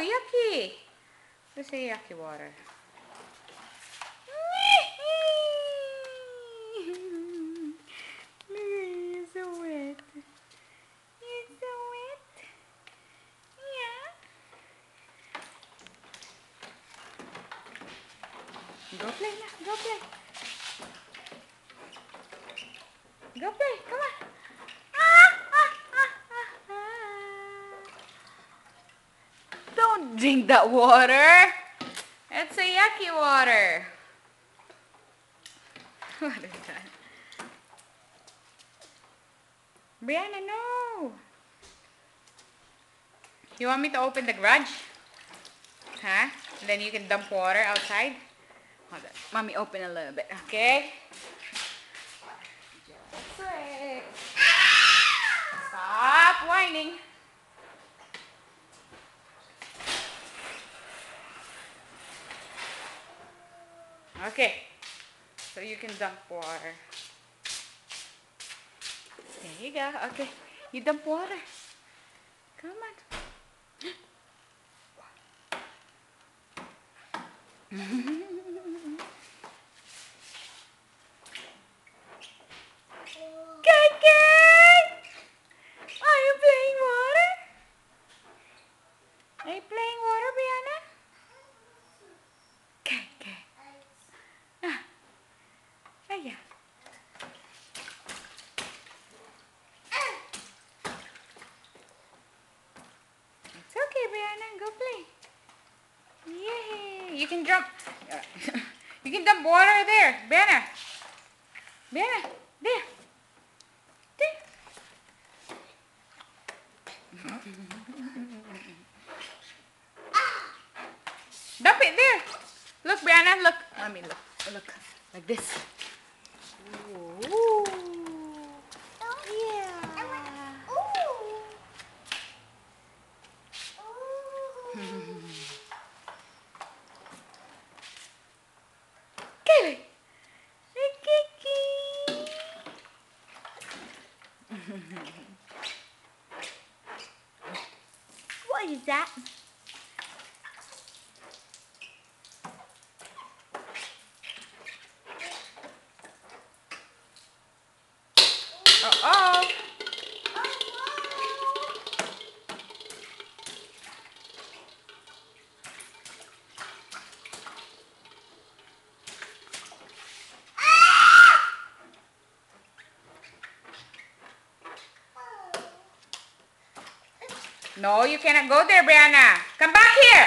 yucky. Let's say yucky water. You're so wet. You're so wet. Yeah. Go play now. Go play. Go play. Come on. Don't drink that water. It's a yucky water. What is that? Brianna, no. You want me to open the garage? Huh? And then you can dump water outside? Hold on. Mommy, open a little bit, okay? Just wait. Stop whining. Okay. So you can dump water. There you go. Okay. You dump water. Come on. Are you playing water? Are you playing water, Brianna? Okay. Oh yeah. It's okay, Brianna. Go play. Yay! You can jump. You can dump water there, Brianna. Brianna, there. Dump it there. Look, Brianna, look. Mommy, look. Look. Like this. Ooh. Yeah. Kaylee. What is that? Uh-oh. No, you cannot go there, Brianna. Come back here.